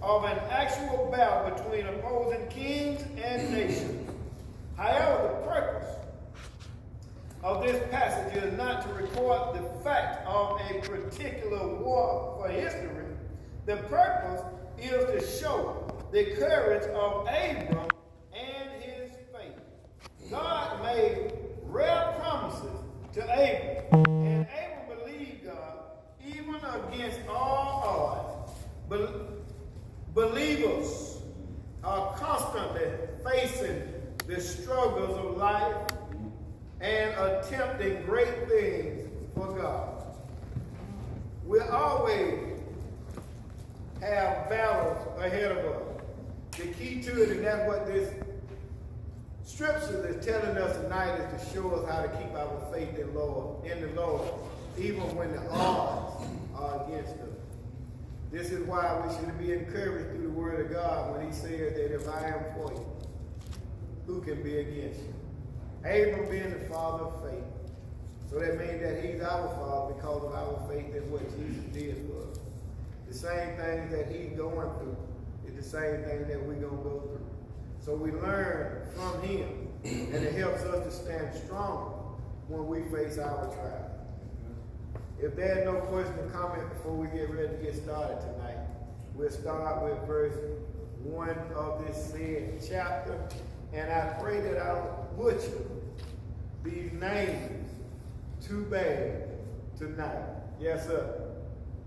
of an actual battle between opposing kings and nations. However, the purpose of this passage is not to record the fact of a particular war for history. The purpose is to show the courage of Abram and his faith. God made rare promises to Abram, and Abram believed God even against all odds. Believers are constantly facing the struggles of life and attempting great things for God. We always have battles ahead of us. The key to it, and that's what this scripture is telling us tonight, is to show us how to keep our faith in the Lord, even when the odds are against us. This is why we should be encouraged through the word of God when he says that if I am for you, who can be against you? Abram being the father of faith. So that means that he's our father because of our faith in what Jesus did for us. The same things that he's going through is the same thing that we're going to go through. So we learn from him, and it helps us to stand strong when we face our trial. If there's no question or comment before we get ready to get started tonight, we'll start with verse 1 of this said chapter. And I pray that I don't butcher these names too bad tonight. Yes, sir.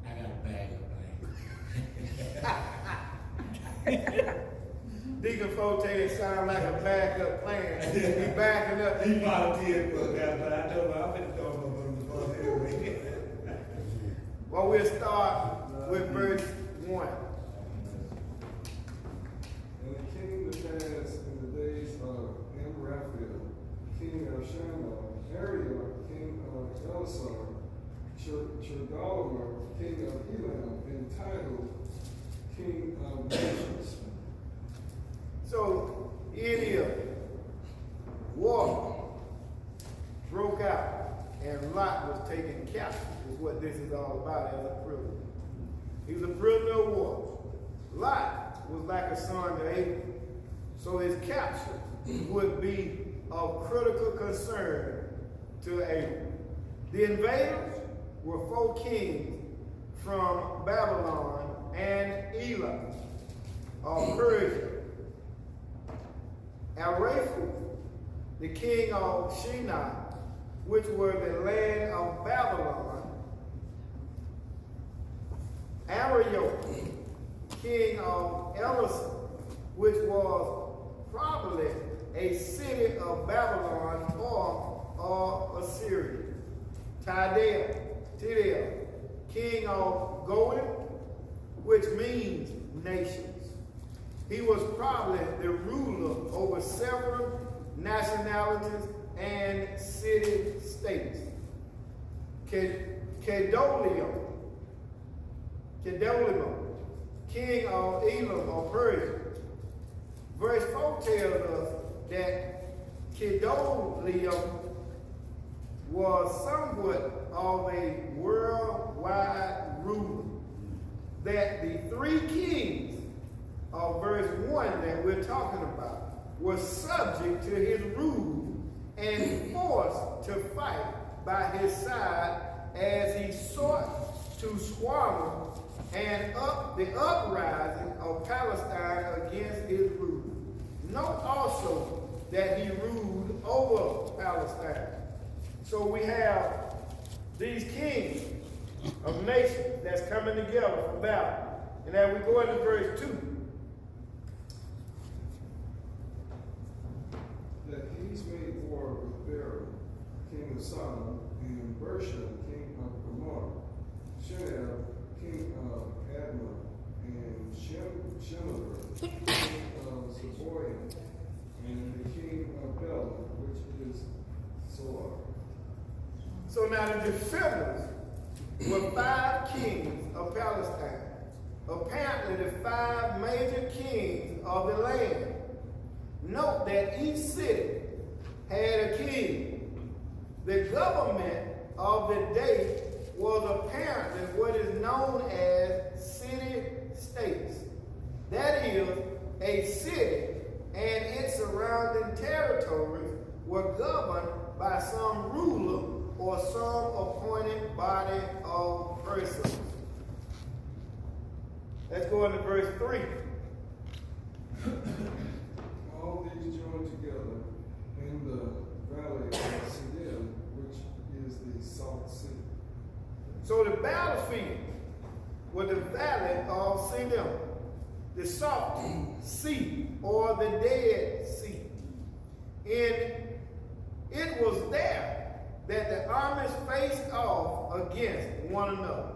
I got a bag of blame. Deacon Forte sound like a backup plan. He backing up. He volunteered for that, but I told him I'm going to go on anyway. Well, we'll start with verse 1. And it came to pass in the days of Amraphel, king of Shinar, Ariel, king of Elasar, Chedorlaomer, king of Elam, and Tidal, king of nations. So, war broke out, and Lot was taken captive, is what this is all about as a prisoner. He was a prisoner of war. Lot was like a son to Abram, so his capture would be of critical concern to Abram. The invaders were 4 kings from Babylon and Elam of Persia. Araphu, the king of Shinar, which were the land of Babylon. Arioch, king of Elasar, which was probably a city of Babylon or Assyria. Tidal, king of Goen, which means nations. He was probably the ruler over several nationalities and city-states. Chedorlaomer, king of Elam of Persia. Verse 4 tells us that Chedorlaomer was somewhat of a worldwide ruler. That the 3 kings of verse 1 that we're talking about were subject to his rule and forced to fight by his side as he sought to swallow the uprising of Palestine against his rule. Note also that he ruled over Palestine. So we have these kings of nations that's coming together for battle. And as we go into verse 2, That he's made war with Pharaoh, king of Sodom, and Bersha, king of Gomorrah, Sheol, king of Admah, and Shemeber, king of Zeboiim, and the king of Bela, which is Zoar. so now the defenders were 5 kings of Palestine. Apparently the 5 major kings of the land. Note that each city had a king. The government of the day was apparently what is known as city-states. is, a city and its surrounding territories were governed by some ruler or some appointed body of persons. Let's go into verse 3. All these joined together in the valley of Siddim, which is the Salt Sea. So the battlefield was the valley of Siddim, the Salt Sea, or the Dead Sea. And it was there that the armies faced off against one another.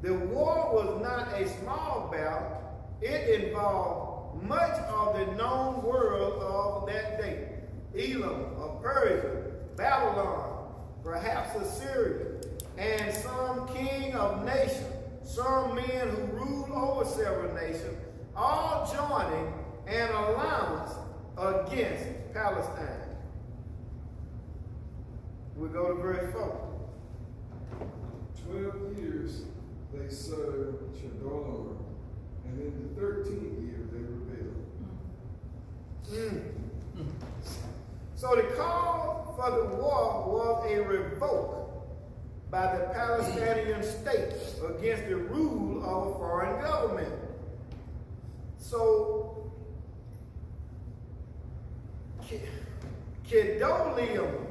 The war was not a small battle. It involved much of the known world of that day. Elam of Persia, Babylon, perhaps Assyria, and some king of nations, some men who ruled over several nations, all joining an alliance against Palestine. We go to verse 4. 12 years they served Chedorlaomer, and in the 13th year they rebelled. So the call for the war was a revolt by the Palestinian state against the rule of a foreign government. So Chedorlaomer,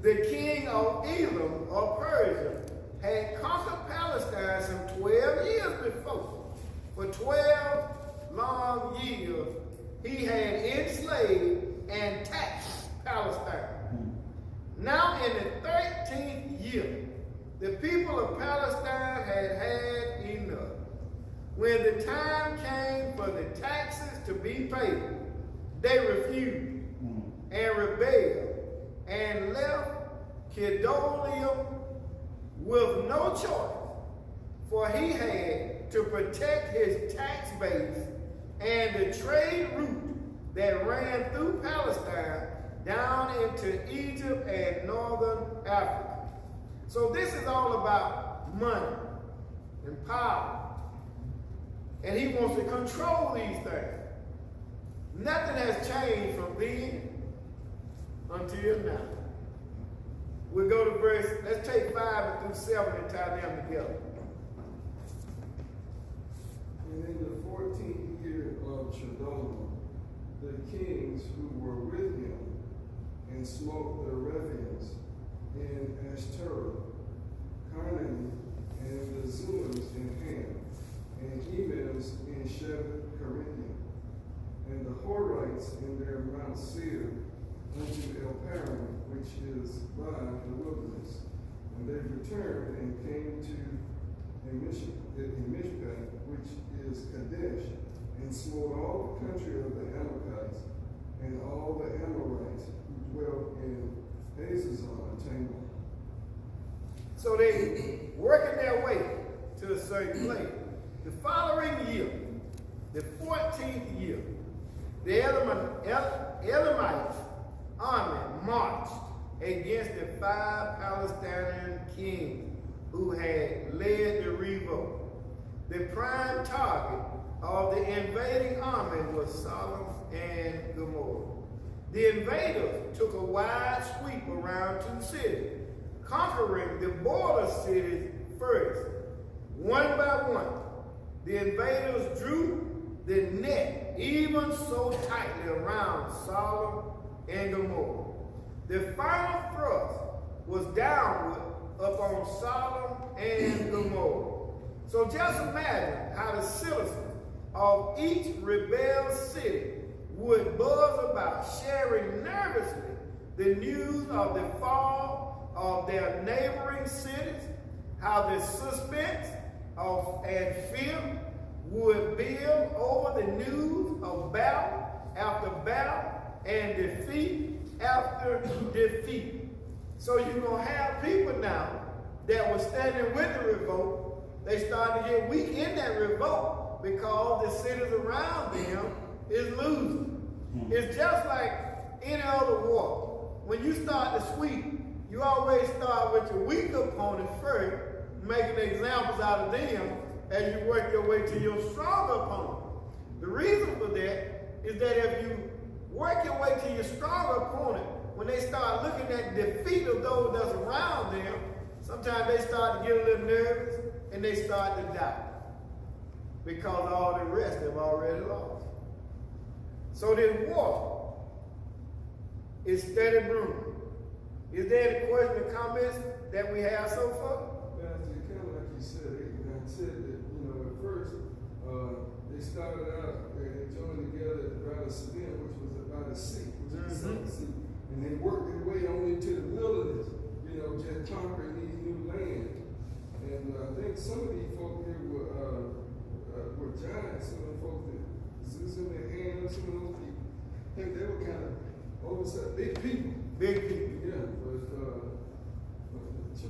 the king of Elam of Persia, had conquered Palestine some 12 years before. For 12 long years, he had enslaved and taxed Palestine. Now in the 13th year, the people of Palestine had had enough. When the time came for the taxes to be paid, they refused and rebelled and left Chedorlaomer with no choice, for he had to protect his tax base and the trade route that ran through Palestine down into Egypt and northern Africa. So this is all about money and power. And he wants to control these things. Nothing has changed from then until now. We'll go to verse, let's take 5 through 7 and tie them together. And in the 14th year of Chedorlaomer, the kings who were with him and smote the Rephaimites in Ashtaroth, Carnan, and the Zulams in Ham, and Emims in Shevet Carinthia, and the Horites in their Mount Seir unto El Paran, which is by the wilderness. And they returned and came to Mishpat, which is Kadesh, and smote all the country of the Amalekites, and all the Amorites who dwelt in Hazazon Tamar. So they working their way to a certain place. The following year, the 14th year, the Elamites army marched against the 5 Palestinian kings who had led the revolt. The prime target of the invading army was Sodom and Gomorrah. The invaders took a wide sweep around 2 cities, conquering the border cities first. One by one, the invaders drew the net even so tightly around Sodom and Gomorrah. The final thrust was downward upon Sodom and Gomorrah. So just imagine how the citizens of each rebel city would buzz about, sharing nervously the news of the fall of their neighboring cities, how the suspense and fear would build over the news of battle after battle and defeat after defeat. So you're going to have people now that were standing with the revolt. They started to get weak in that revolt because the cities around them is losing. It's just like any other war. When you start to sweep, you always start with your weak opponent first, making examples out of them, as you work your way to your stronger opponent. The reason for that is that if you work your way to your stronger opponent, when they start looking at the defeat of those that's around them, sometimes they start to get a little nervous and they start to doubt because all the rest have already lost. So this war is steady brewing. Is there any questions or comments that we have so far? Pastor, kind of like you said, I said that, at first, they started out, they joined together at the Battle of Sedan, which was by the sea, which is the Southern Sea. And they worked their way on into the wilderness, just conquering these new lands. And I think some of these folk here were giants, some of the folks that Zeus in their hand, some of those people. I think they were kind of oversight, big people. Big people. Yeah, but what's his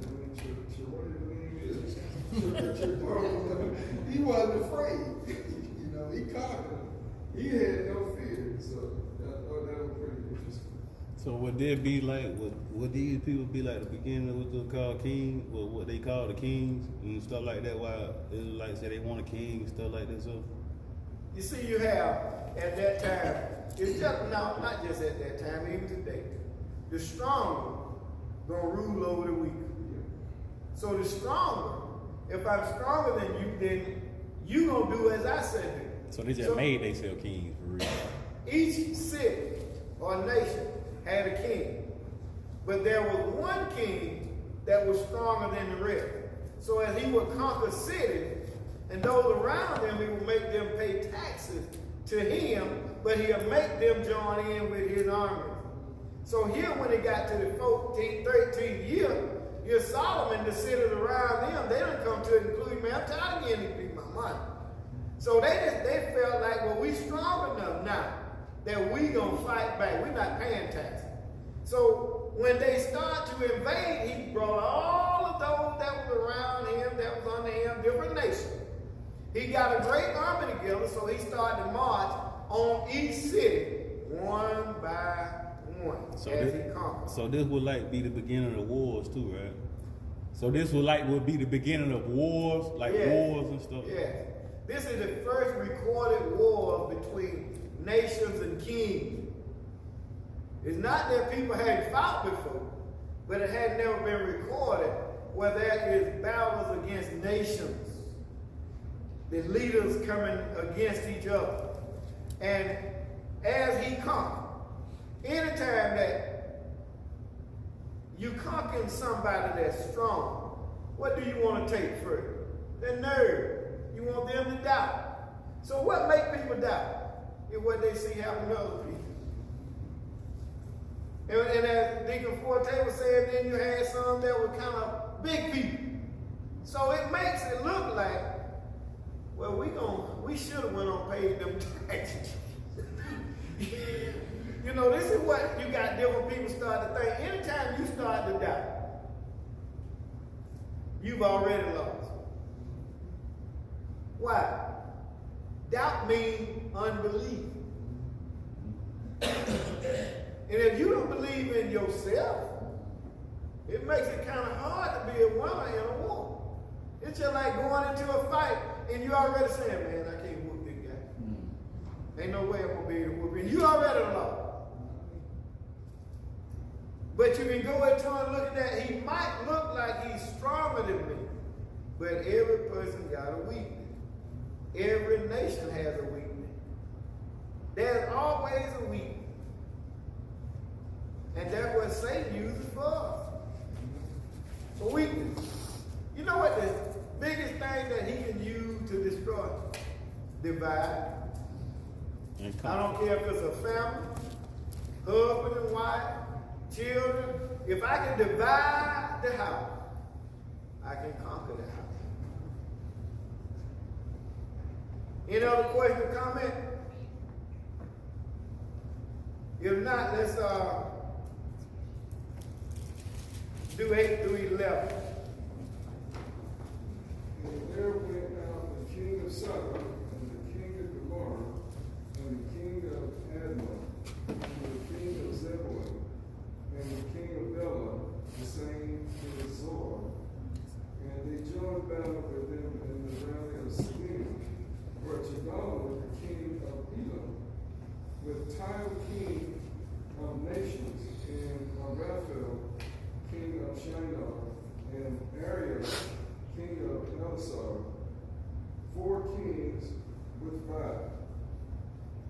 name? What his name is? He wasn't afraid. He conquered them. He had no fear. So I thought that was pretty interesting. So would there be like, would these people be like the beginning of what they call kings, or what they call the kings and stuff like that? Why Israelites say they want a king and stuff like that? So You see, you have at that time, it's just now, not just at that time, even today, the stronger gonna rule over the weaker. So the stronger, if I'm stronger than you, then you gonna do as I said do. so they just made themselves kings for real. Each city or nation had a king, but there was one king that was stronger than the rest. So as he would conquer cities, and those around him, he would make them pay taxes to him, but he'll make them join in with his army. So here when it got to the 14th, 13th year, here's Solomon, the cities around them, they didn't come to the conclusion, man, I'm tired of getting these people my money. So they felt like, well, we strong enough now that we gonna fight back. We're not paying taxes. So when they start to invade, he brought all of those that was around him, that was under him, different nations. He got a great army together, so he started to march on each city, one by one, So as this, he conquered. so this would like be the beginning of wars too, right? So this would be the beginning of wars, like wars and stuff. Yeah. This is the first recorded war between nations and kings. It's not that people hadn't fought before, but it had never been recorded where there is battles against nations. The leaders coming against each other. And as he conquered, anytime that you conquering somebody that's strong, what do you want to take first? Their nerve. You want them to doubt. So what makes people doubt? Is what they see happen to other people. And as Deacon Forte was saying, then you had some that were kind of big people. So it makes it look like, well, we should have went on paid them taxes. This is what you got different people start to think. Anytime you start to doubt, you've already lost. Why? Doubt means unbelief. And if you don't believe in yourself, it makes it kind of hard to be a winner in a war. It's just like going into a fight and you already saying, man, I can't whoop this guy. Ain't no way I'm going to be able to whoop him. You already lost. But you can go into and look at that. He might look like he's stronger than me, but every person got a weakness. Every nation has a weakness. There's always a weakness. And that's what Satan uses for us. For weakness. You know what the biggest thing that he can use to destroy? Divide. I don't care if it's a family, husband and wife, children. If I can divide the house, I can conquer the house. Any other question or comment? If not, let's do 8 through 11. And there went out the king of Sodom, and the king of Gomorrah, and the king of Admah, and the king of Zebulun, and the king of Bela, the same to the Zor. And they joined battle with them kings with fire.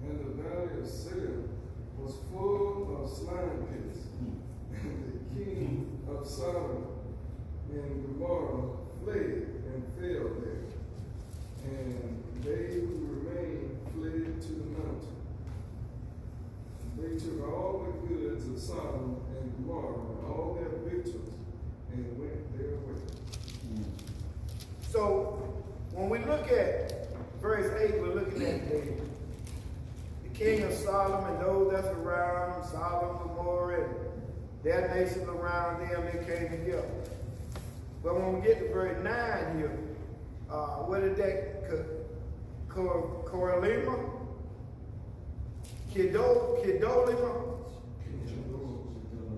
And the valley of Salem was full of slime pits. And the king of Sodom and Gomorrah fled and fell there. And they who remained fled to the mountain. They took all the goods of Sodom and Gomorrah and all their victuals and went their way. So when we look at verse 8, we're looking at the king of Sodom and those that's around Sodom, Gomorrah, and their nations around them, they came together. But when we get to verse 9 here, what is that? Kedolima?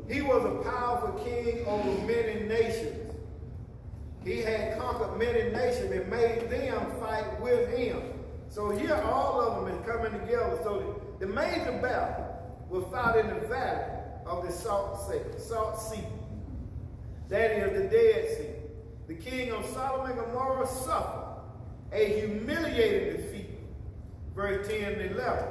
He was a powerful king over many nations. He had conquered many nations and made them fight with him. So here all of them is coming together. So the major battle was fought in the valley of the Salt Sea. That is the Dead Sea. The king of Sodom and Gomorrah suffered a humiliating defeat. Verse 10 and 11.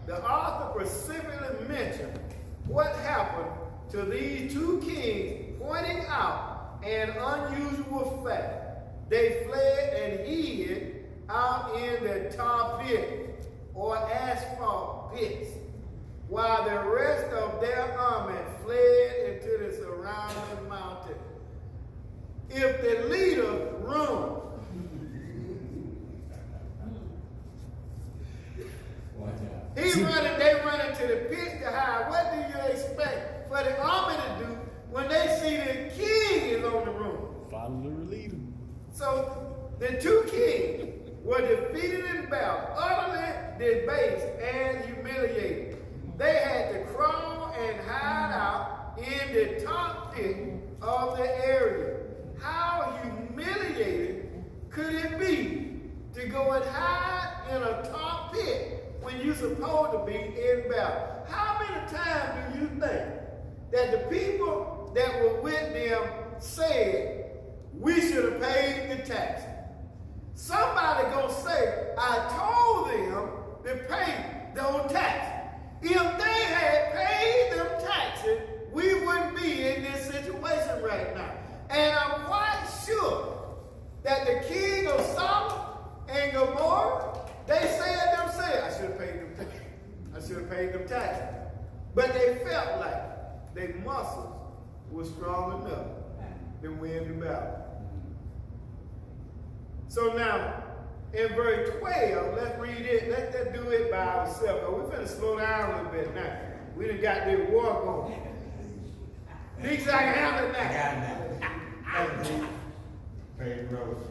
The author specifically mentioned what happened to these two kings, pointing out an unusual fact. They fled and hid out in the tar pit or asphalt pits, while the rest of their army fled into the surrounding mountain. If the leader run, they run into the pit to hide. What do you expect for the army to do when they see the king is on the run? Follow the leader. So the two kings were defeated in battle, utterly debased and humiliated. They had to crawl and hide out in the top pit of the area. How humiliating could it be to go and hide in a top pit when you're supposed to be in battle? How many times do you think that the people that were with them said, we should have paid the taxes? Somebody gonna say, I told them to pay those taxes. If they had paid them taxes, we wouldn't be in this situation right now. And I'm quite sure that the king of Sodom and Gomorrah, they said themselves, I should have paid them taxes. I should have paid them taxes. But they felt like their muscles were strong enough to win the battle. So now, in verse 12, let's read it. Let's do it by ourselves. We're going to slow down a little bit now. We done got this war going. These I can handle it now. I got it now. Paid Rose.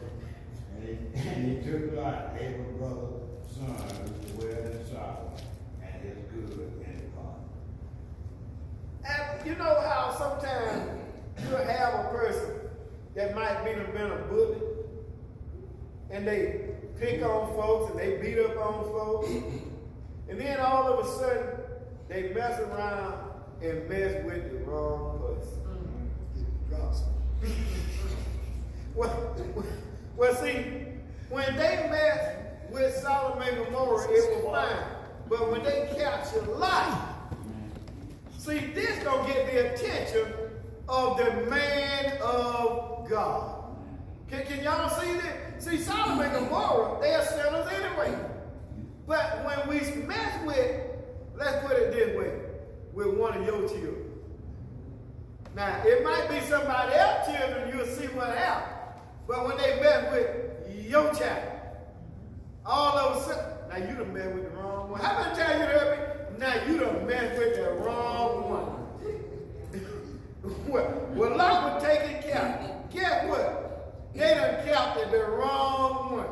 And he took Lot, Abel's brother, son, who dwelled in Sodom, and his good and his God. And you know how sometimes you'll have a person that might be been a bully, and they pick on folks and they beat up on folks, and then all of a sudden they mess around and mess with the wrong person. Well, see, when they messed with Sodom and Gomorrah, it was fine. But when they captured Lot, see, this gonna get the attention of the man of God. Can y'all see that? See, Sodom and Gomorrah, they are sinners anyway. But when we mess with, let's put it this way, with one of your children. Now, it might be somebody else's children, you'll see what happens. But when they mess with your child, all of a sudden, now you done messed with the wrong one. How many times you heard me? Now you done messed with the wrong one. well, Lot was taken captive. Guess what? They done captured the wrong one.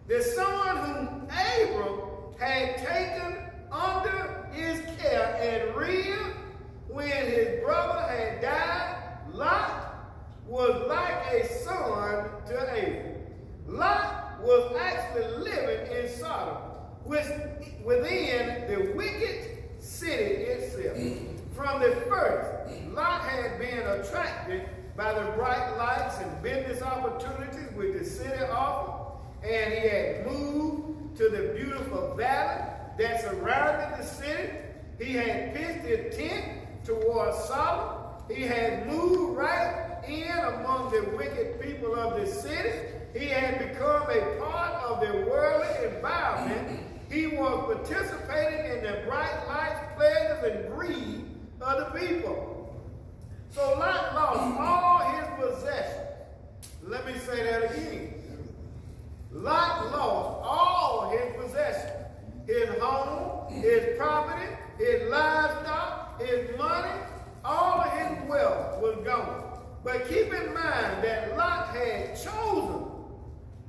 The son whom Abram had taken under his care and reared when his brother had died, Lot was like a son to Abram. Lot was actually living in Sodom, within the wicked city itself. From the first, Lot had been attracted by the bright lights and business opportunities which the city offered, and he had moved to the beautiful valley that surrounded the city. He had pitched his tent towards Sodom. He had moved right in among the wicked people of the city. He had become a part of the worldly environment. He was participating in the bright lights, pleasures, and greed of the people. So Lot lost all his possessions. Let me say that again. Lot lost all his possessions. His home, his property, his livestock, his money, all of his wealth was gone. But keep in mind that Lot had chosen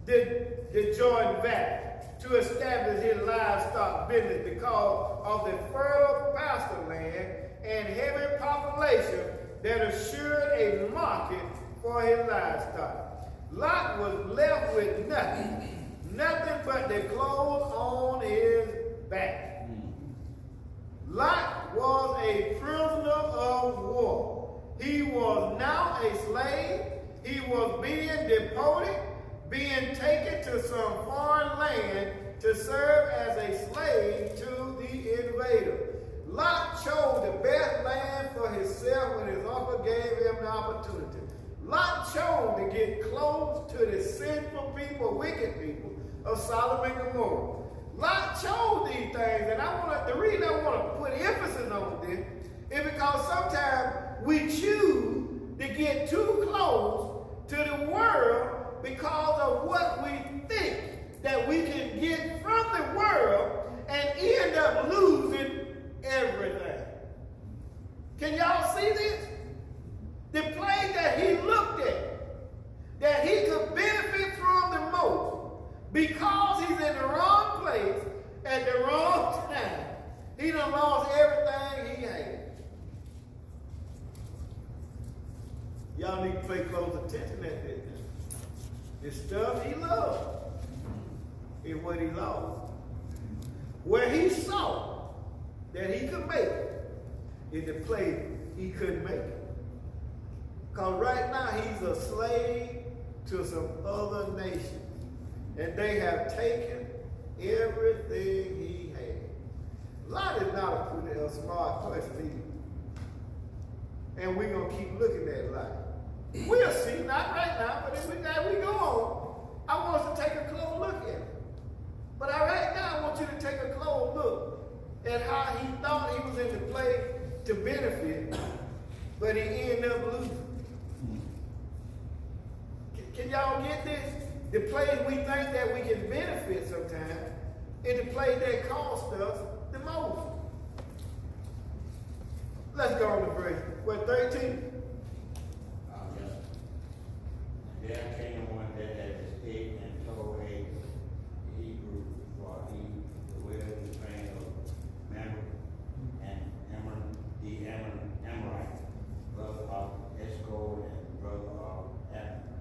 the Jordan Valley to establish his livestock business because of the fertile pasture land and heavy population that assured a market for his livestock. Lot was left with nothing but the clothes on his back. Lot was a prisoner of war. He was now a slave. He was being deported, being taken to some foreign land to serve as a slave to the invader. Lot chose the best land for himself when his uncle gave him the opportunity. Lot chose to get close to the sinful people, wicked people of Sodom and Gomorrah. Lot chose these things, and the reason I want to put emphasis on this is because sometimes we choose to get too close to the world because of what we think that we can get from the world and end up losing everything. Can y'all see this? The place that he looked at, that he could benefit from the most, because he's in the wrong place at the wrong time, he done lost everything he had. Y'all need to pay close attention at this. The stuff he loved is what he lost. Where he saw that he could make it is the place he couldn't make it. Because right now he's a slave to some other nation. And they have taken everything he had. Lot is not a smart person either. And we're going to keep looking at Lot. We'll see, not right now, but as we go on, I want us to take a close look at it. But right now, I want you to take a close look at how he thought he was in the place to benefit, but he ended up losing. Can y'all get this? The place we think that we can benefit sometimes is the place that costs us the most. Let's go on to verse 13. Yes. There came one that had escaped and told a Hebrew, for he dwelled in the plain of Mamre and the Amorite, brother of Eshcol and brother of Abner.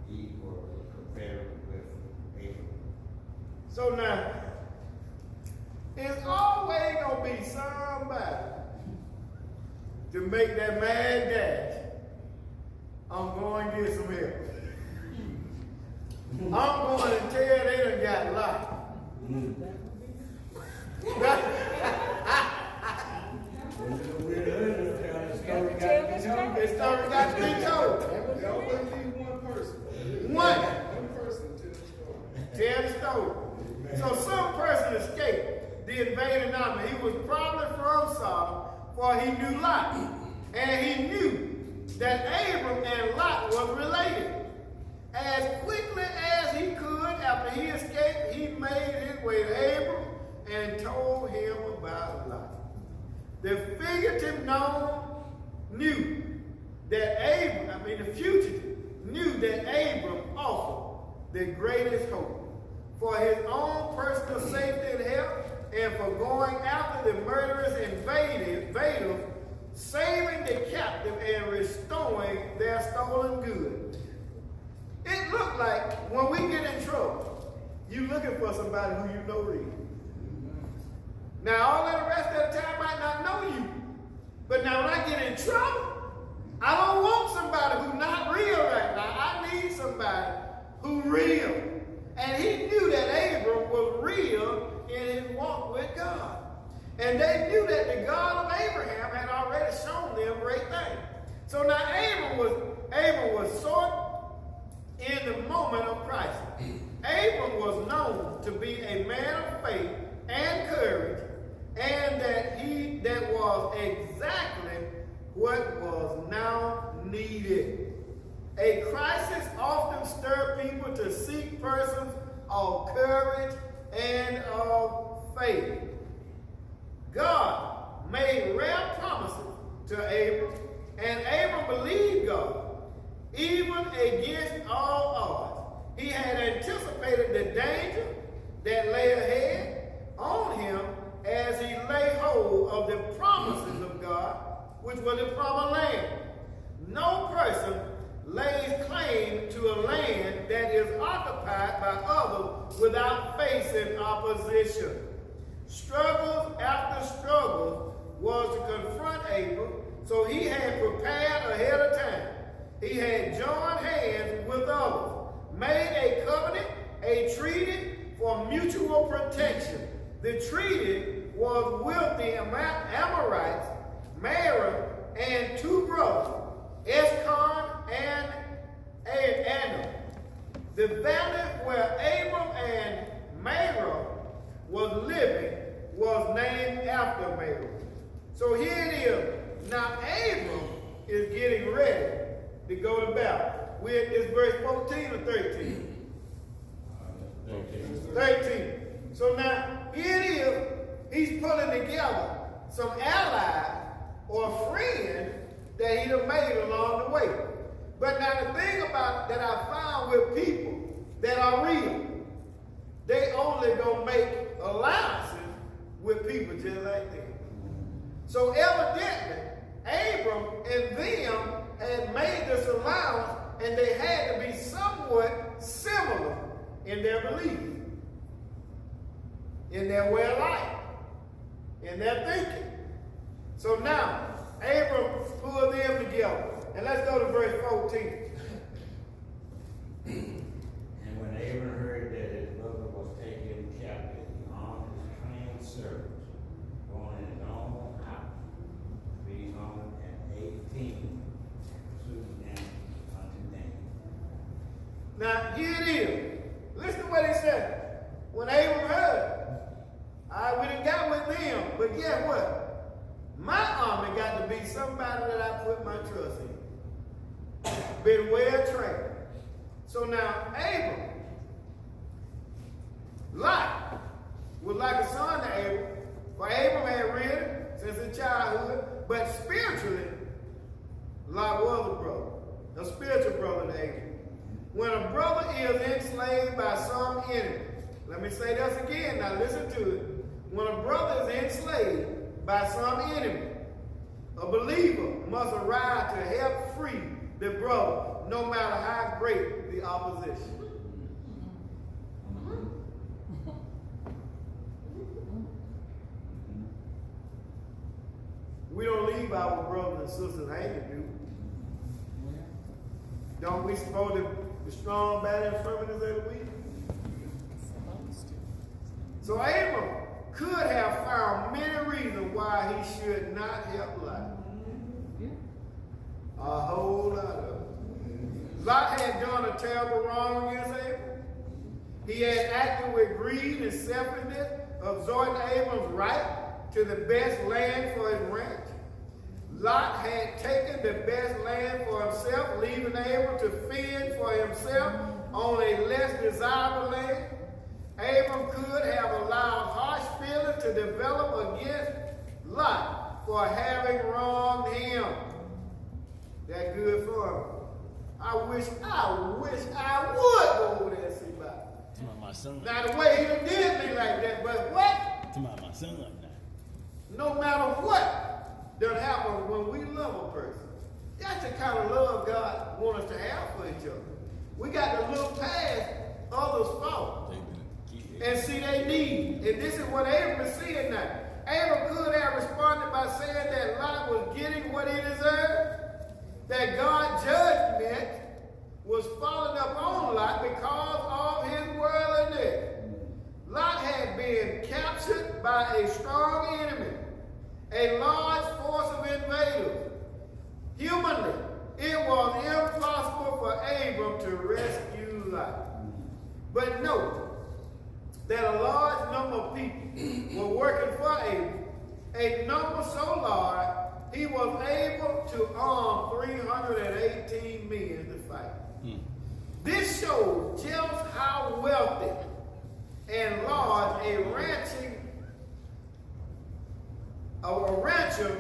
He was compared with Abram. So now, it's always going to be somebody to make that mad dash. I'm going to get some help. I'm going to tell they done got locked. The story got to be told. They always need one person. One. One person to tell the story. Tell the story. So some person escaped the invading army. He was probably from Sodom, for he knew Lot. And he knew that Abram and Lot were related. As quickly as he could after he escaped, he made his way to Abram and told him about Lot. The fugitive knew that the fugitive knew that Abram offered the greatest hope for his own personal safety and health, and for going after the murderous invaders, saving the captive and restoring their stolen goods. It looked like when we get in trouble, you looking for somebody who you know real. Now all of the rest of the time might not know you, but now when I get in trouble, I don't want somebody who's not real right now. I need somebody who's real. And he knew that that Abram was real in his walk with God. And they knew that the God of Abraham had already shown them great things. So now Abram was sort in the moment of crisis. Abram was known to be a man of faith and courage, and that was exactly what was now needed. A crisis often stirs people to seek persons of courage and of faith. God made rare promises to Abram, and Abram believed God, even against all odds. He had anticipated the danger that lay ahead on him as he lay hold of the promises of God, which was the promised land. No person lays claim to a land that is occupied by others without facing opposition. Struggles after struggles was to confront Abram, so he had prepared ahead of time. He had joined hands with others, made a covenant, a treaty for mutual protection. The treaty was with the Amorites, Mara, and two brothers, Escon and Anna. The valley where Abram and Mara was living was named after Mara. So here it is. Now Abram is getting ready to go to battle. We're at this verse 14 or 13. 13. So now here it is. He's pulling together some allies or friends that he done made along the way. But now the thing about that I found with people that are real, they only gonna make alliances with people just like them. So evidently, Abram and them had made this allowance, and they had to be somewhat similar in their beliefs, in their way of life, in their thinking. So now, Abram pulled them together. And let's go to verse 14. And when Abram heard that his brother was taken captive, he armed his trained servants, going in his own house, 318, pursued them unto Dan. Now, here it is. Listen to what he said. When Abram heard, we done got with them, but guess what? My army got to be somebody that I put my trust in. Been well trained. So now, Abram, Lot was like a son to Abram, for Abram had ridden since his childhood, but spiritually, Lot was a brother, a spiritual brother to Abram. When a brother is enslaved by some enemy, let me say this again, now listen to it. When a brother is enslaved by some enemy, a believer must arise to help free the brother, no matter how great the opposition. We don't leave our brothers and sisters hanging, do we? Don't we supposed to be strong by the infirmities of the weak? So Abram could have found many reasons why he should not help Lot. A whole lot of them. Lot had done a terrible wrong against Abram. He had acted with greed and selfishness, absorbing Abram's right to the best land for his ranch. Lot had taken the best land for himself, leaving Abram to fend for himself on a less desirable land. Abram could have allowed harsh feelings to develop against Lot for having wronged him. That good for him. I wish I would go over there and see about it. To my son. Now the way he did me like that, but what? To my son like that. No matter what done happen when we love a person, that's the kind of love God wants us to have for each other. We got to look past others' faults and see their need. And this is what Abram is seeing now. Abram could have responded by saying that Lot was getting what he deserved, that God's judgment was falling upon Lot because of his worldliness. a large force of invaders. Humanly, it was impossible for Abram to rescue Lot. But note that a large number of people were working for Abram, a number so large he was able to arm 318 men to fight. This shows just how wealthy and large a rancher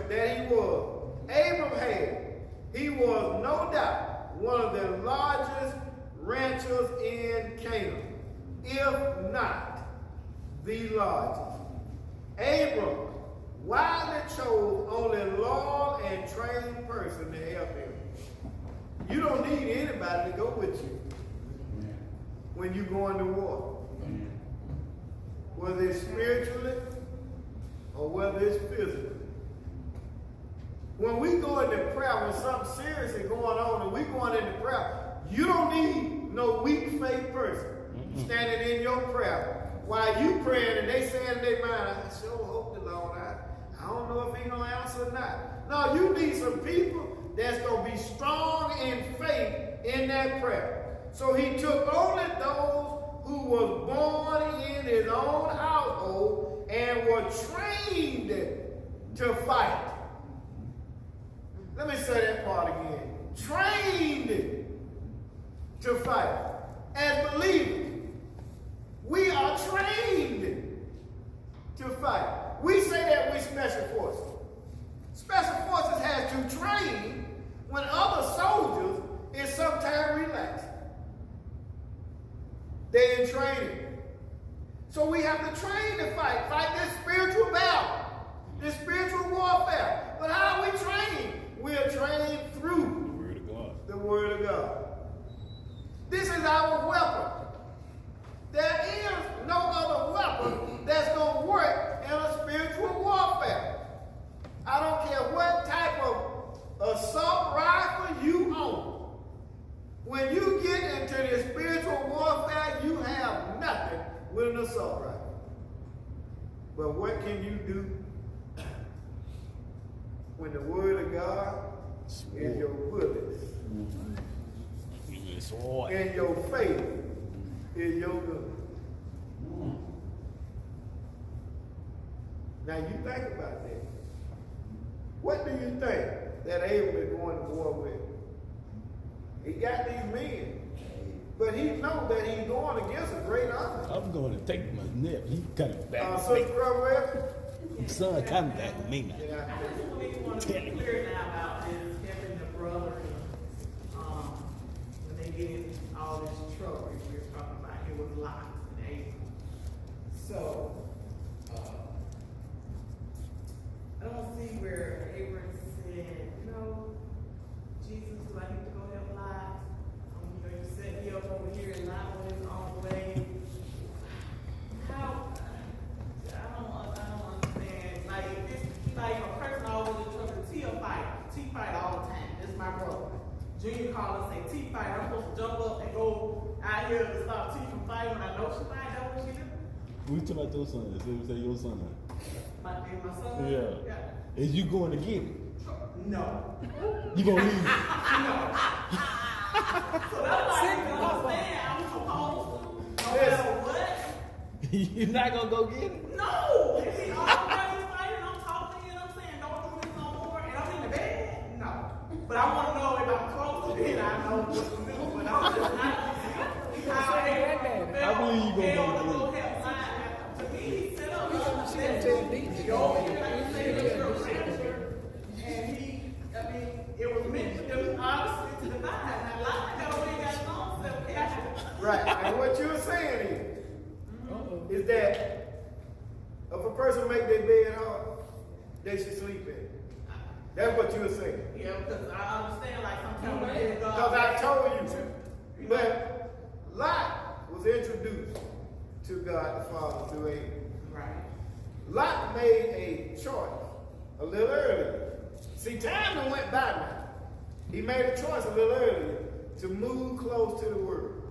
that he was. Abram had. He was no doubt one of the largest ranchers in Canaan, if not the largest. Abram wisely chose only a loyal and trained person to help him. You don't need anybody to go with you when you go into war. Whether it's spiritually or whether it's physically. When we go into prayer, when something serious is going on and we going into prayer, you don't need no weak faith person standing in your prayer while you praying and they saying in their mind, I sure hope the Lord, I don't know if he gonna answer or not. No, you need some people that's gonna be strong in faith in that prayer. So he took only those who was born in his own household and were trained to fight. Let me say that part again. Trained to fight. As believers, we are trained to fight. We say that we special forces. Special forces has to train when other soldiers is sometimes relaxed. They're in training. So we have to train to fight. Fight this spiritual battle. This spiritual warfare. But how are we trained? We are trained through The word of God. the Word of God. This is our weapon. There is no other weapon that's going to work in a spiritual warfare. I don't care what type of assault rifle you own. When you get into this spiritual warfare, you have nothing with an assault rifle. But what can you do when the Word of God is your bullets and your faith is your gun? Now you think about that. What do you think that Abram is going to war with? He got these men, but he knows that he's going against a great army. I'm going to take my nip. He coming back. Sister Crowell? Son coming back with me now. Yeah. I just really want to be clear now about this Kevin the brother, when they get in all this trouble we were talking about, it was Lot and Abram. So, I don't see where Abram said, Jesus, do I need to go help Lot? You set me up over here and Lot on his own way. How? I don't understand. Like, like a person always in trouble, T fight all the time. This is my brother. Junior call and say, T fight. I'm supposed to jump up and go out here to stop T from fighting when I know she fight. That's what she do. We talking about your son. Say your son. My son? Yeah. Is you going to get it? No. You gonna leave? No. So that's why I didn't understand. I'm supposed to. No matter what. You're not gonna go get it? No! If he already fighting, I'm talking and I'm saying, don't do this no more, and I'm in the bed? No. But I want to know if I'm close to it, I know what to do, but I'm just not I believe you gonna go get it. To me, he set up and it was meant for them obviously to divide. Now, Lot got already got his own self-care. Right. And what you're saying is that if a person make their bed hard, they should sleep in it. That's what you're saying. Yeah, because I understand, like, sometimes when Because I told you. But Lot was introduced to God the Father through Abraham. right. Lot made a choice a little earlier. See, time done went by now. He made a choice a little earlier to move close to the Word.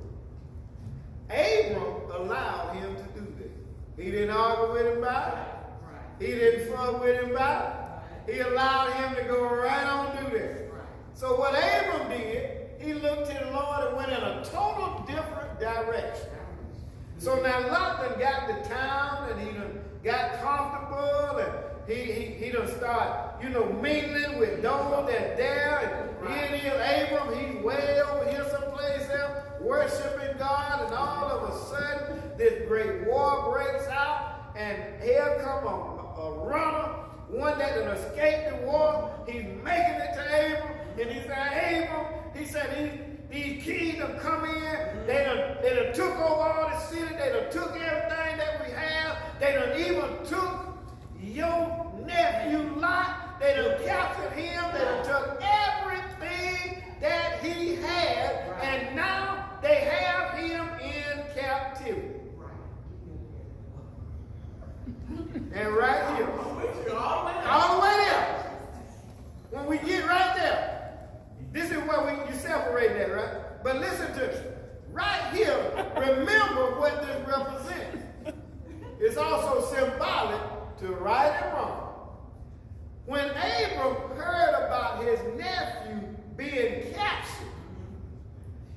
Abram allowed him to do this. He didn't argue with him about it. Right. He didn't fuck with him about He allowed him to go right on through there. So what Abram did, he looked to the Lord and went in a total different direction. So now Lot done got to town and he done got comfortable and he done start, mingling with those that there. And here it is, Abram, he's way over here someplace else, worshiping God, and all of a sudden this great war breaks out, and here come a runner, one that done escaped the war. He's making it to Abram, and he said, Abram, he said, these kings have come in, they done took over all the city, they done took everything that we have, they done even took your nephew Lot, they done captured him, they done took everything that he had, and now they have him in captivity. And right here, all the way there, when we get right there, this is where you separate that, right? But listen to me. Right here, remember what this represents. It's also symbolic to right and wrong. When Abram heard about his nephew being captured,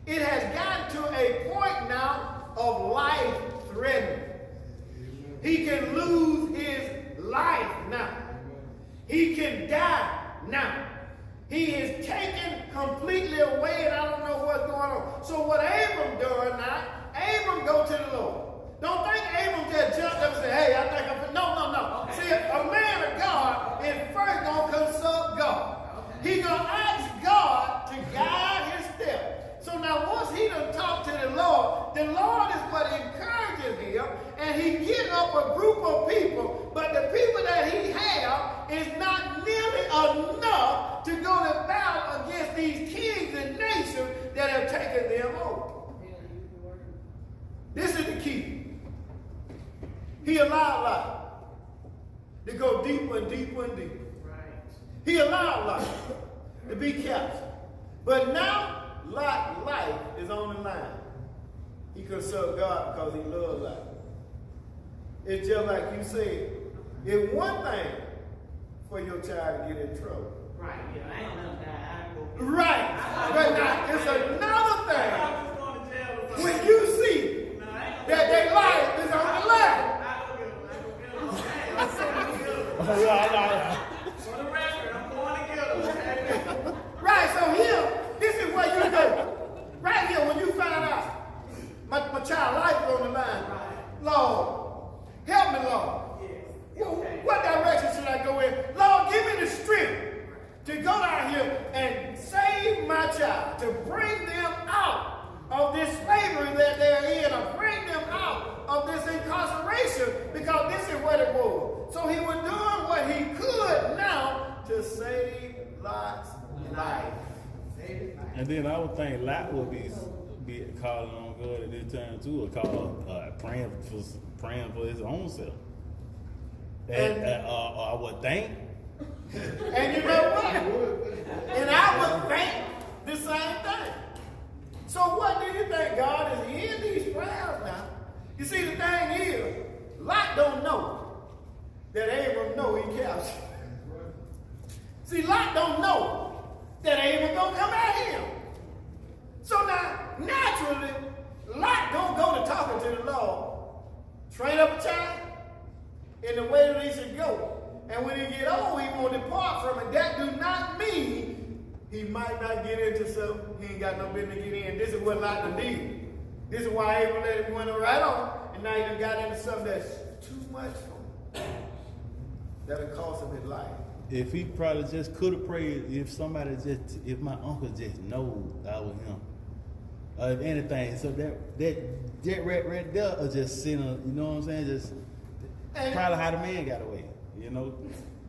it has gotten to a point now of life threatening. He can lose his life now. He can die now. He is taken completely away, and I don't know what's going on. So what Abram done now, Abram go to the Lord. Don't think Abram just jumped up and said, hey, I think I'm... No. Okay. See, a man of God is first going to consult God. Okay. He going to ask God to guide his steps. So now once he done talked to the Lord is what encourages him, and he get up a group of people, but the people that he have is not nearly enough to go to battle against these kings and nations that have taken them over. This is the key. He allowed Lot to go deeper and deeper and deeper. He allowed Lot to be captured. But now Lot's life is on the line. He consulted God because he loved Lot. It's just like you said, it's one thing for your child to get in trouble. Right, yeah, I ain't gonna die. Right. But now it's another thing when you see that their life is on the line. For the record, I'm going to get them. Right, so here, this is where you go. Right here, when you find out my child's life is on the line. Lord, help me, Lord. What direction should I go in? Lord, give me the strength to go down here and save my child, to bring them out of this slavery that they're in, or bring them out of this incarceration, because this is what it was. So he was doing what he could now to save Lot's life. And then I would think Lot would be calling on God at this time too, or praying for his own self. And I would think. And you know what? And I would think the same thing. So what do you think? God is in these prayers now. You see, the thing is, Lot don't know that Abram know he captured. See, Lot don't know that Abram gonna come at him. So now, naturally, Lot don't go to talking to the Lord. Train up a child in the way that he should go. And when he get old, he won't depart from it. That do not mean he might not get into something he ain't got no business to get in. This is what Lot done did. This is why Abram let him went right on, and now he done got into something that's too much for him. That'll cost him his life. If he probably just could have prayed, if my uncle just know I was him, or if anything, so that right there is just sitting, you know what I'm saying? Just probably how the man got away,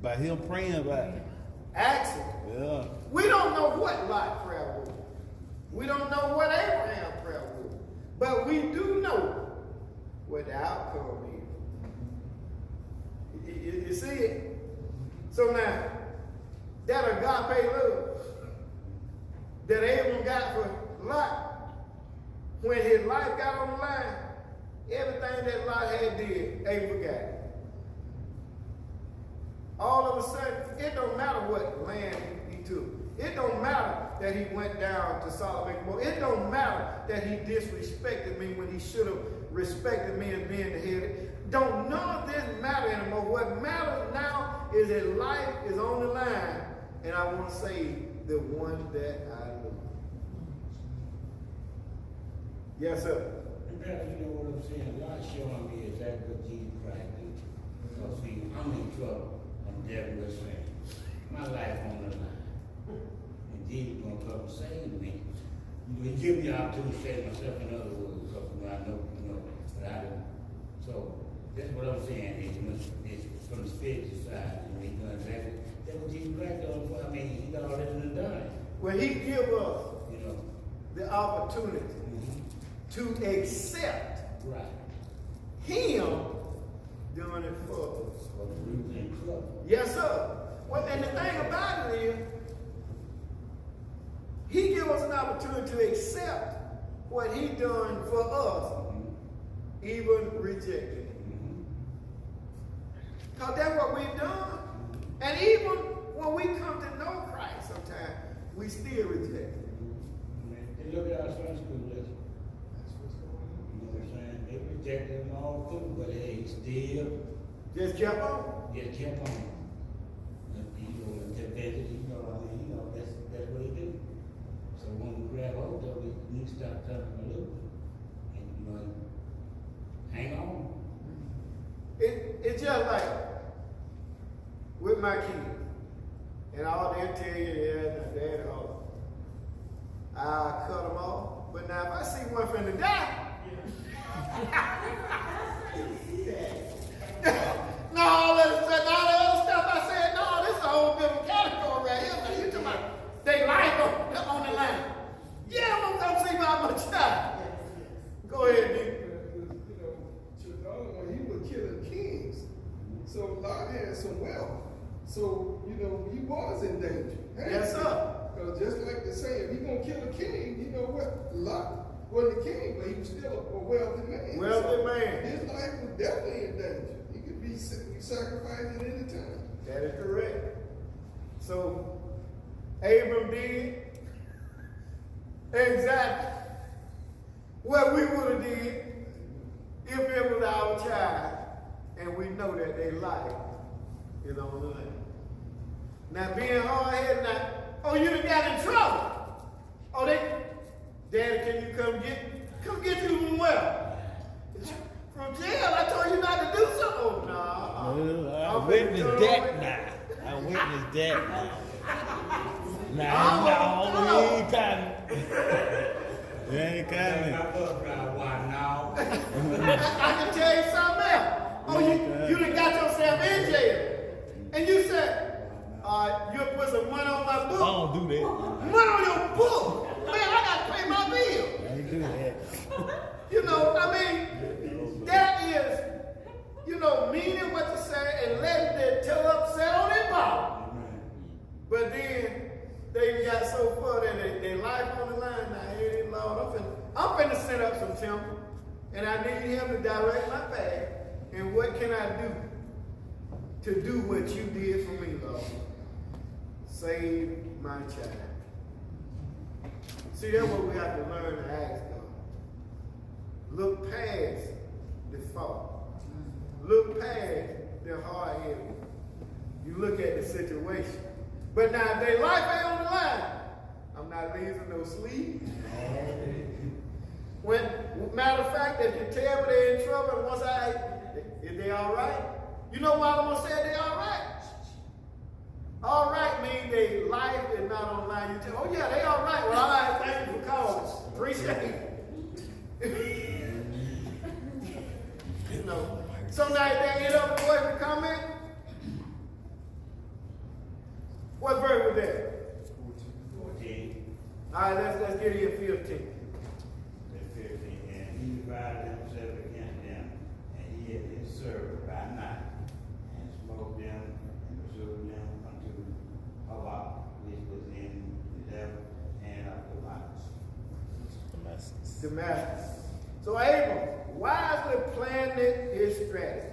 by him praying about it. Action. Yeah. We don't know what Lot's prayer was. We don't know what Abraham's prayer was. But we do know what the outcome is. You see it? So now, that agape love that Abram got for Lot, when his life got on the line, everything that Lot had did, Abram got. All of a sudden, it don't matter what land he took. It don't matter that he went down to Sodom and Gomorrah. It don't matter that he disrespected me when he should have respected me as being the head. Don't none of this matter anymore. What matters now is that life is on the line, and I want to save the one that I love. Yes, sir. And Pastor, you know what I'm saying? God showing me exactly what Jesus Christ did. Because see, I'm in trouble. I'm devil was saying. My life on the line. And Jesus gonna come and save me. He give me the opportunity to save myself in other words, because I know, but I don't. So that's what I'm saying. It's from the spiritual side. And he's doing exactly that's what Jesus Christ done for. I mean, he already done. When he give us You know. the opportunity to accept Right. him doing it for us. For the root and trouble. Yes, sir. Well, and the thing about it is, he gives us an opportunity to accept what he done for us, even rejecting it. Because that's what we've done. And even when we come to know Christ sometimes, we still reject it. They look at our Sunday school lesson. You know what I'm saying? They rejected him all through, but hey, he still Just kept on. just kept on. And, that's what he do. So when we grab hold of it, we need to stop telling him look. And hang on. It's just like with my kids. And all they'll tell you, yeah, my dad, I'll cut them off. But now if I see one finna die, no, all the other stuff I said, no, this is a whole different category right here. Now you talking about they life on the line. Yeah, I'm gonna come see about my child. Go ahead, Dick. When he was killing kings, so Lot had some wealth. So, he was in danger. Yes, sir. Because just like the saying, if he gonna kill a king, you know what? Lot wasn't a king, but he was still a wealthy man. Wealthy So man. his life was definitely in danger. He could be sacrificed at any time. That is correct. So, Abram did exactly what we would have did if it was our child, and we know that their life is on the line. Now, being hard-headed, now, oh, you done got in trouble. Oh, Daddy, can you come get you from where? From jail. I told you not to do something. Oh, no. I witnessed that now. I witnessed that now. Nah, we ain't counting. We ain't counting. My bus drive, why now? I can tell you something else. Oh, you done got yourself in jail. And you said, you'll put some money on my book. I don't do that. Money on your book. Man, I got to pay my bill. I ain't do that. That is, meaning what you say and letting the toe upset on their bottom. But then they got so far that their life on the line. Now, here it is, Lord. I'm finna set up some temple, and I need him to direct my path. And what can I do to do what you did for me, Lord? Save my child. See, that's what we have to learn to ask God. Look past the fault. Look past the hard headed. You look at the situation. But now, if their life ain't on the line, I'm not losing no sleep. Matter of fact, if you tell me they're in trouble, and once is they all right? You know why I'm going to say they all right? All right means their life is not on the line. You tell, oh yeah, they all right. Well, all right, thank you for calling. Appreciate it. So now they end up with the comment. What verse was that? 14. All right, let's get here 15. Verse 15. And he divided himself against them, and he hid his servant by night, and smote them, and pursued them unto Hawa, which was in the left hand of Damascus. Damascus. So Abram wisely planned his strategy.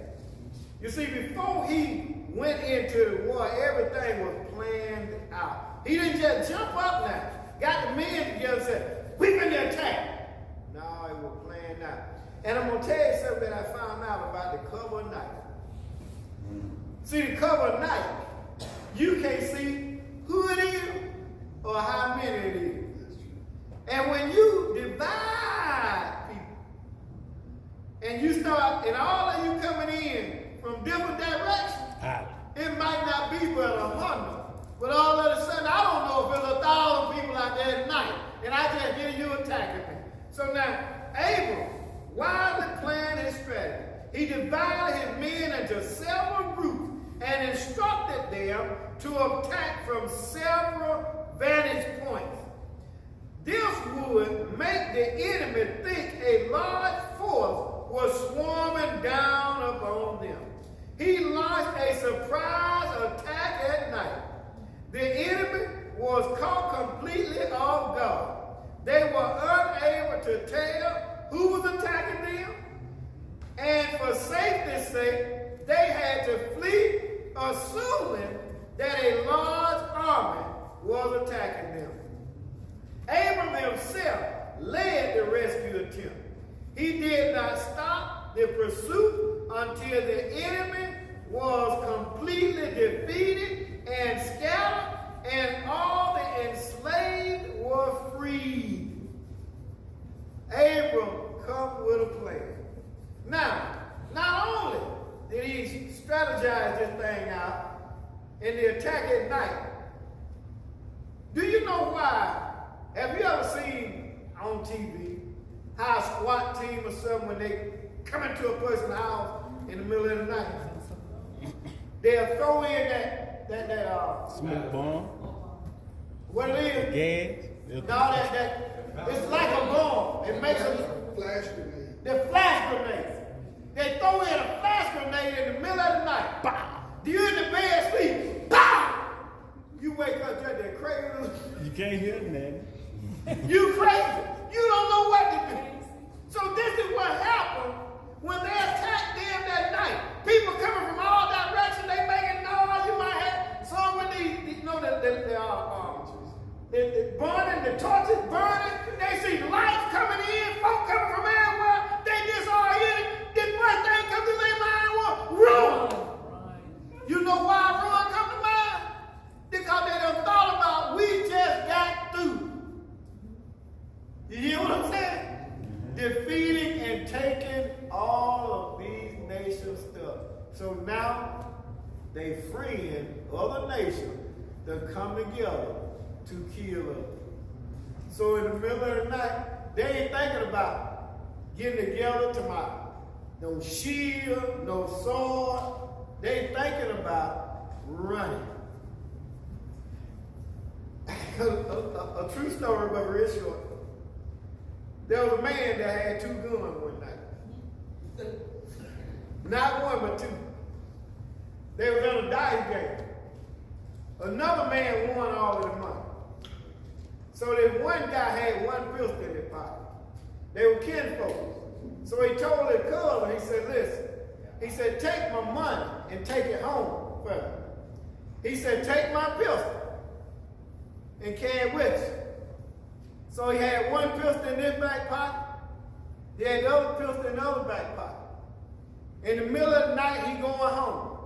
You see, before he went into the war, everything was planned out. He didn't just jump up now, got the men together and said, we're going to attack. No, it was planned out. And I'm going to tell you something that I found out about the cover of night. See, the cover of night, you can't see who it is or how many it is. And when you divide people, and you start, and all of you coming in from different directions, it might not be but 100. But all of a sudden, I don't know if there's 1,000 people out there at night, and I just hear you attacking me. So now, Abram wisely planned his strategy. He divided his men into several groups and instructed them to attack from several vantage points. This would make the enemy think a large force was swarming down upon them. He launched a surprise attack at night. The enemy was caught completely off guard. They were unable to tell who was attacking them, and for safety's sake, they had to flee, assuming that a large army was attacking them. Abram himself led the rescue attempt. He did not stop the pursuit until the enemy was completely defeated and scattered, and all the enslaved were freed. Abram come with a plan. Now, not only did he strategize this thing out in the attack at night, do you know why? Have you ever seen on TV how a SWAT team or something, when they come into a person's house in the middle of the night, they'll throw in that smoke bomb, what it is? gas. No, it's like a bomb. It makes a Flash grenade. the flash grenade. They throw in a flash grenade in the middle of the night. Bah! You in the bed sleep. Bah! You wake up just that crazy. You can't hear nothing. You crazy. You don't know what to do. So this is what happened when they attacked them that night. People coming from all directions, they making noise. You might have some with these, you know, the burning, the torches burning. They see lights coming in, folk coming from everywhere. They just all in it. This first thing comes to their mind was run. You know why run come to mind? Because they done thought about we just got through. You hear what I'm saying? Defeating and taking all of these nations' stuff. So now they freeing other nations to come together to kill us. So in the middle of the night, they ain't thinking about getting together tomorrow. No shield, no sword. They thinking about running. A true story, but real short. There was a man that had 2 guns one night. Not one, but 2. They was on a dice game. Another man won all of the money. So this one guy had 1 pistol in his pocket. They were kinfolks. So he told his cousin, he said, listen, he said, take my money and take it home for me. He said, take my pistol and carry it with you. So he had 1 pistol in this back pocket. He had the other pistol in the other back pocket. In the middle of the night, he going home.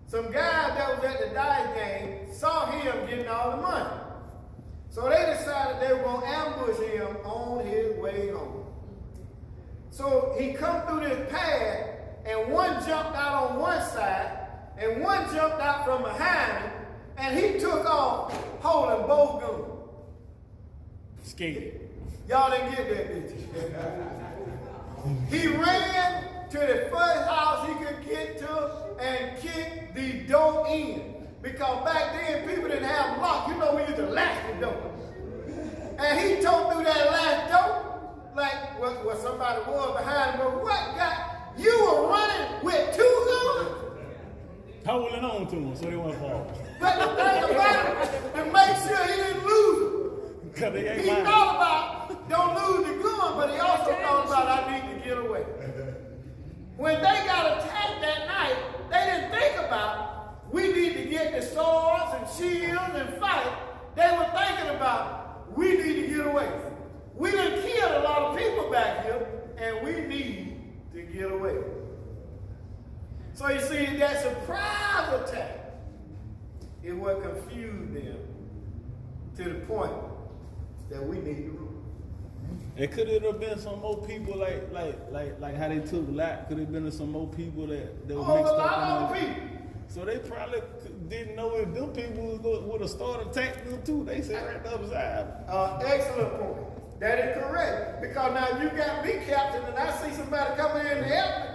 Some guys that was at the dice game saw him getting all the money. So they decided they were going to ambush him on his way home. So he come through this path, and one jumped out on one side, and one jumped out from behind him, and he took off holding both guns. Skate. Y'all didn't get that, did you? He ran to the first house he could get to and kicked the door in. Because back then, people didn't have lock. You know, we used to latch the door. And he tore through that last door like what somebody was behind him. But what got you were running with 2 guns? Holding on to them so they won't fall. But the thing about it, to make sure he didn't lose them. Because they ain't He lying. thought about don't lose the gun, but he also thought about I need to get away. When they got attacked that night, they get the swords and shields and fight, they were thinking about, we need to get away. We done killed a lot of people back here, and we need to get away. So you see, that surprise attack is what confused them to the point that we need to rule. And could it have been some more people like how they took Lot? Could it have been some more people that were Oh, mixed a lot up of in it? people. So they probably didn't know if them people would have started attacking them too. They said right up side. Excellent point. That is correct. Because now you got me captain and I see somebody coming in to help me.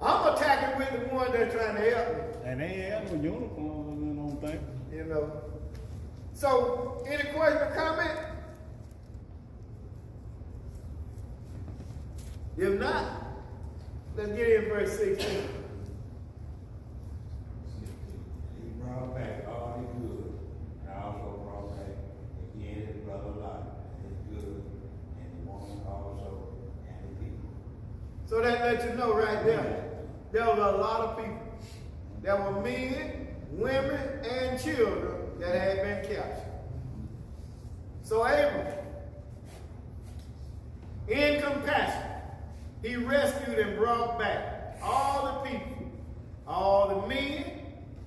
I'm attacking with the one that's trying to help me. And they ain't had no uniforms and don't think. You know. So, any question or comment? If not, let's get in verse 16. He brought back all his goods, and also brought back again his brother Lot, and his goods, and the woman also, and the people. So that lets you know right there was a lot of people. There were men, women, and children that had been captured. So Abram, in compassion, he rescued and brought back all the people, all the men,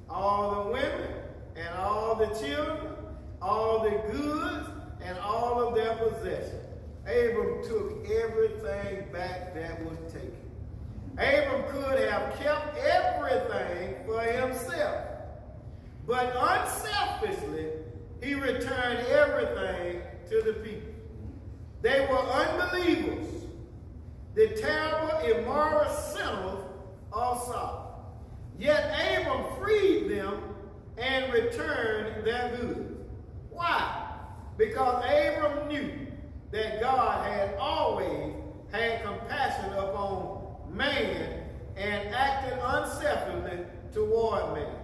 all the women, and all the children, all the goods, and all of their possessions. Abram took everything back that was taken. Abram could have kept everything for himself, but unselfishly, he returned everything to the people. They were unbelievers, the terrible, immoral sinners of Sodom. Yet Abram freed them and returned their goods. Why? Because Abram knew that God had always had compassion upon man and acted unselfishly toward man.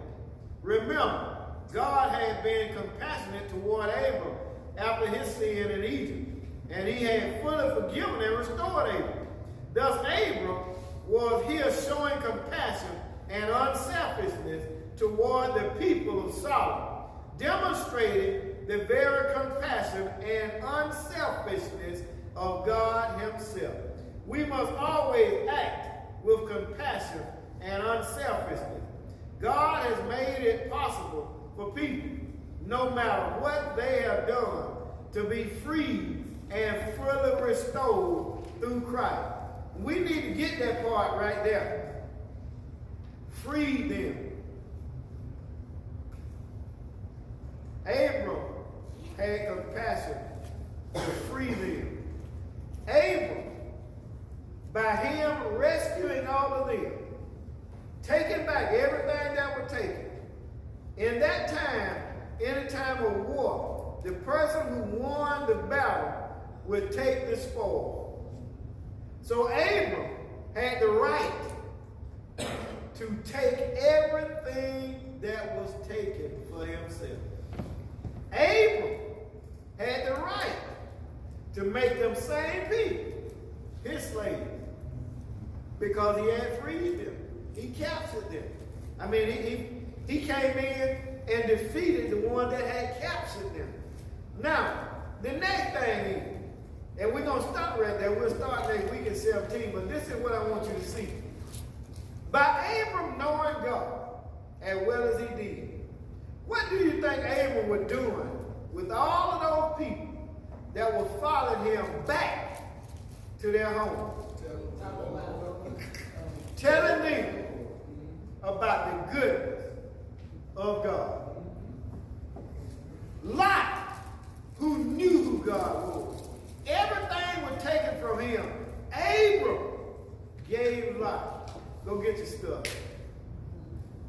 Remember, God had been compassionate toward Abram after his sin in Egypt, and he had fully forgiven and restored Abram. Thus, Abram was here showing compassion and unselfishness toward the people of Sodom, demonstrating the very compassion and unselfishness of God himself. We must always act with compassion and unselfishness. God has made it possible for people, no matter what they have done, to be freed and fully restored through Christ. We need to get that part right there. Free them. Abram had compassion to free them. Abram, by him rescuing all of them, taking back everything that was taken. In that time, in a time of war, the person who won the battle would take the spoil. So Abram had the right to take everything that was taken for himself. Abram had the right to make them same people his slaves because he had freed them. He captured them. I mean, he came in and defeated the one that had captured them. Now, the next thing is, and we're going to stop right there. We'll start next week at 17, but this is what I want you to see. By Abram knowing God as well as he did, what do you think Abram was doing with all of those people that were following him back to their home? Telling them about the goodness of God. Lot, who knew who God was, everything was taken from him. Abram gave Lot, go get your stuff.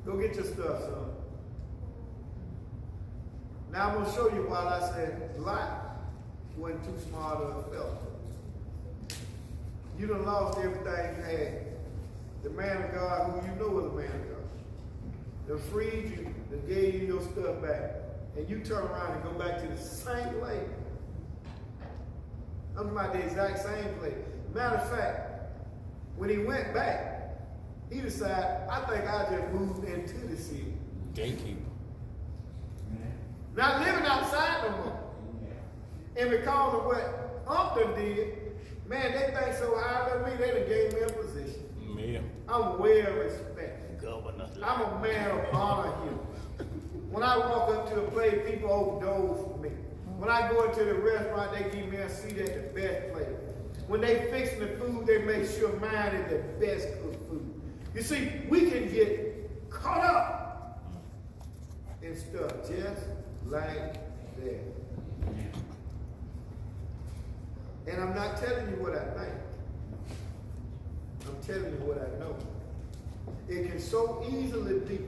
Go get your stuff, son. Now I'm going to show you why I said Lot wasn't too smart of a fellow. You done lost everything you had. The man of God, who you know was a man of God, that freed you, that gave you your stuff back, and you turn around and go back to the same place. I'm talking about the exact same place. Matter of fact, when he went back, he decided, I think I just moved into the city. Gatekeeper. Not living outside no more. And because of what Uncle did, man, they think so high of me, they done gave me a position. Man. I'm well respected. Governor. I'm a man of honor here. When I walk up to a place, people open doors for me. When I go into the restaurant, they give me a seat at the best place. When they fixing the food, they make sure mine is the best cooked food. You see, we can get caught up in stuff just like that. And I'm not telling you what I think. I'm telling you what I know. It can so easily be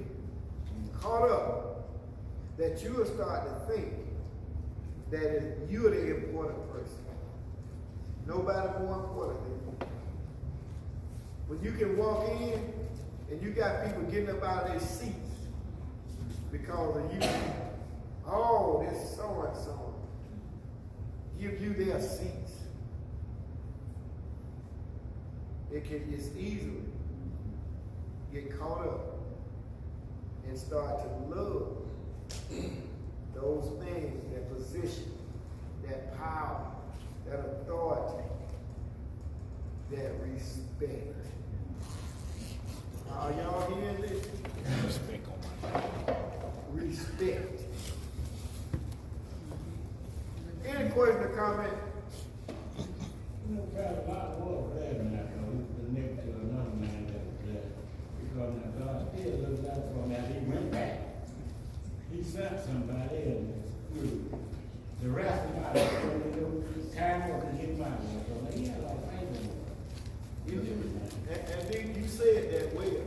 caught up that you will start to think that you're the important person. Nobody more important than you. When you can walk in and you got people getting up out of their seats because of you. Oh, this so and so. Give you their seats. It can just easily get caught up and start to love those things, that position, that power, that authority, that respect. Are y'all hearing this? Respect on my life. Respect. Any question or comment? You know, God, a lot of water there now, because he was connected to another man that was there. Because now God still looks out for him after he went back. He sent somebody else through. The rest of my time working his mind. So he had a lot of favor. And then you said that well.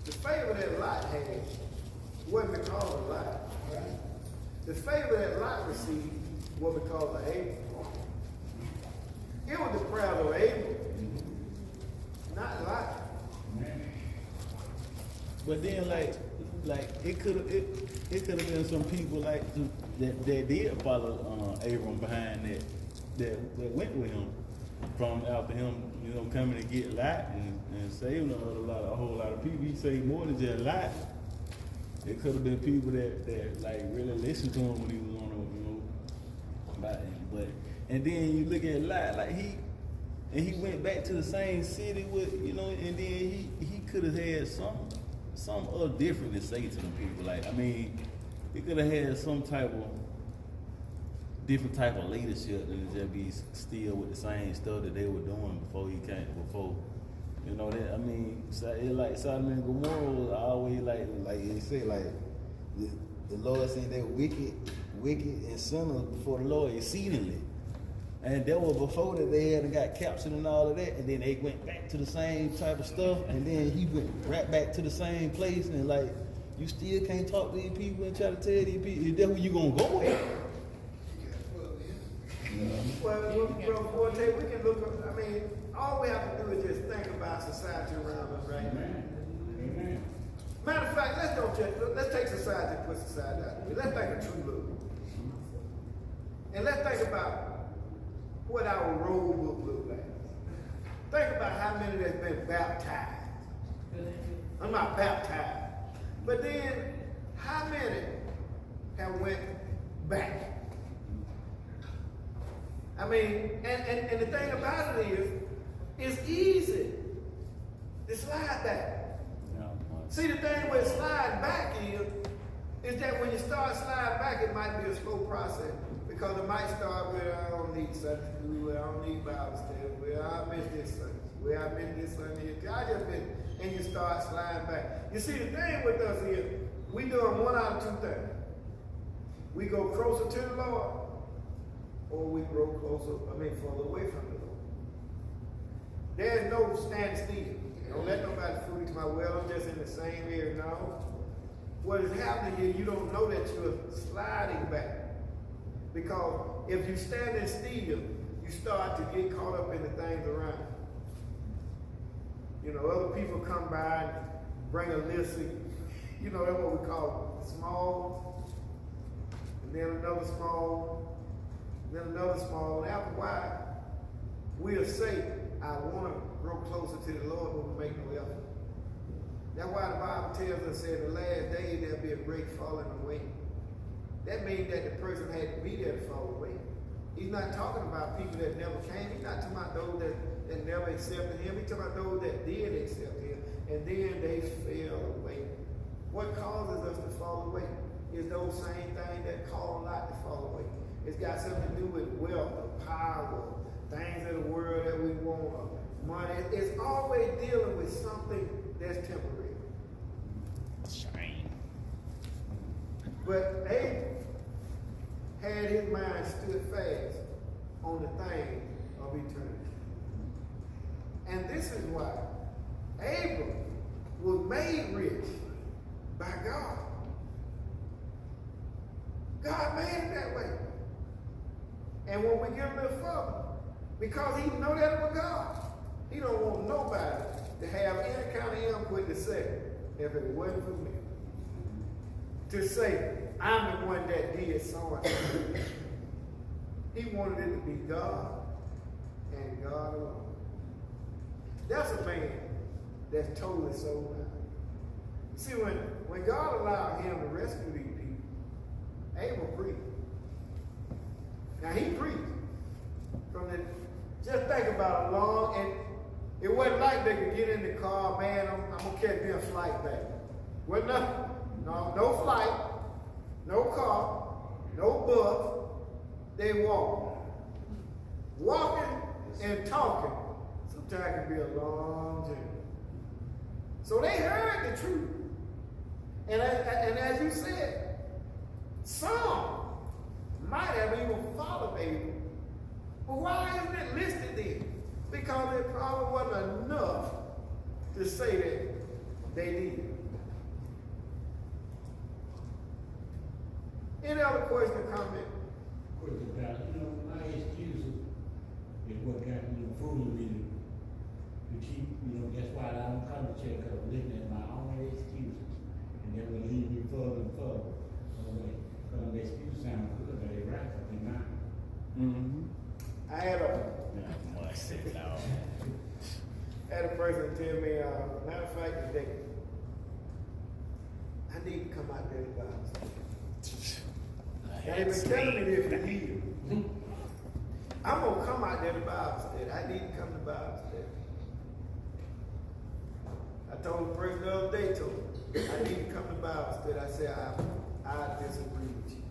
The favor that Lot had wasn't because of Lot. Right? The favor that Lot received was because of Abel. It was the prayer of Abel, not Lot. But then, like it could have been some people like that did follow Abram behind that went with him from after him, you know, coming to get Lot and saving a whole lot of people. He saved more than just Lot. It could have been people that like really listened to him when he was on but and then you look at Lot, like he went back to the same city with, you know, and then he could have had some other different to say to them people. Like, I mean, he could have had some type of different type of leadership than just be still with the same stuff that they were doing before he came. You know that, I mean, it like Sodom and Gomorrah was always like they say, like the Lord said they were wicked and sinners before the Lord exceedingly. And that was before that they had got captured and all of that, and then they went back to the same type of stuff, and then he went right back to the same place, and like, you still can't talk to these people and try to tell these people, is that where you gonna go at? Well, Brother Forte, we can look up, I mean, all we have to do is just think about society around us right now. Amen. Matter of fact, let's take society and put society out there. Let's think of Truelove. And let's think about what our role will look like. Think about how many that's been baptized. I'm not baptized. But then, how many have went back? I mean, and the thing about it is, it's easy to slide back. See, the thing with sliding back is that when you start sliding back, it might be a slow process. Because it might start with, I don't need Sunday school, I don't need Bible study, I missed this Sunday, I missed this Sunday, I just missed, and you start sliding back. You see, the thing with us is, we doing one out of two things. We go closer to the Lord, or we grow further away from the Lord. There's no stand still. Don't let nobody fool you to my well, I'm just in the same area now. What is happening here, you don't know that you're sliding back. Because if you're standing still, you start to get caught up in the things around. You know, other people come by and bring a list of, you know, that's what we call small, and then another small, then another small. And after a while, we'll say, I want to grow closer to the Lord, but we make no effort. That's why the Bible tells us that in the last days there'll be a great falling away. that means that the person had to be there to fall away. He's not talking about people that never came. He's not talking about those that never accepted him. He's talking about those that did accept him, and then they fell away. What causes us to fall away is those same things that cause a lot to fall away. It's got something to do with wealth, power, things of the world that we want, money. It's always dealing with something that's temporary. Shame. But Abel had his mind stood fast on the things of eternity. And this is why Abel was made rich by God. God made it that way. And when we get a little further, because he know that about God, he don't want nobody to have any kind of input to say, if it wasn't for me. To say, I'm the one that did so and so. He wanted it to be God and God alone. That's a man that's totally sold out. See, when God allowed him to rescue these people, Abel preached. Now he preached from the, just think about it long, and it wasn't like they could get in the car, man, I'm gonna catch me a flight back. Wasn't nothing. No flight, no car, no bus. They walked. Walking and talking sometimes can be a long journey. So they heard the truth. And as you said, some might have even followed Abel. But why isn't it listed there? Because it probably wasn't enough to say that they did. Any other question or comment? Question about, my excuses is what got fooling me to keep, that's why I don't come to church, because I'm looking at my own excuses. And that will lead me further and further away. Because the excuses sound good, but they're right, but they're not. Mm-hmm. I had a person tell me, matter of fact, today, I need to come out there to Bible study. And they've been telling me this for years. I'm going to come out there to Bible study. I need to come to Bible study. I told the person the other day, I need to come to Bible study. I said, I disagree with you.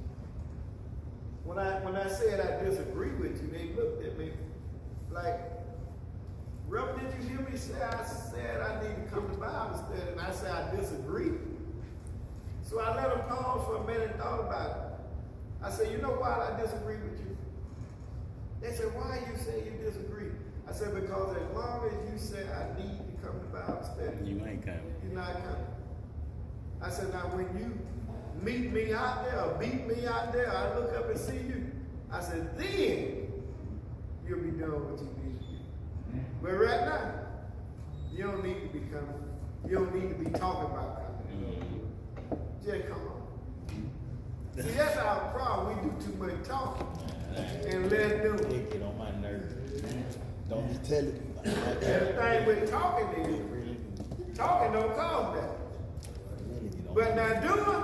When I said I disagree with you, they looked at me like, Reverend, did you hear me say I said I need to come to Bible study? And I said I disagree. So I let them pause for a minute and thought about it. I said, you know why I disagree with you? They said, why you say you disagree? I said, because as long as you say I need to come to Bible study, You ain't coming. you're not coming. I said, now when you meet me out there or beat me out there, I look up and see you. I said, then you'll be doing what you need to do. But right now, you don't need to be coming. You don't need to be talking about coming. Just come on. See, that's our problem. We do too much talking and let it do They it. get on my nerves. Don't just tell it. And the thing with talking is, talking don't cause that. But now doing,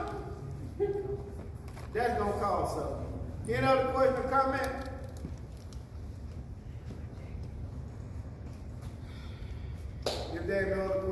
that's gonna cause something. Any other question or comment? If there's no other question.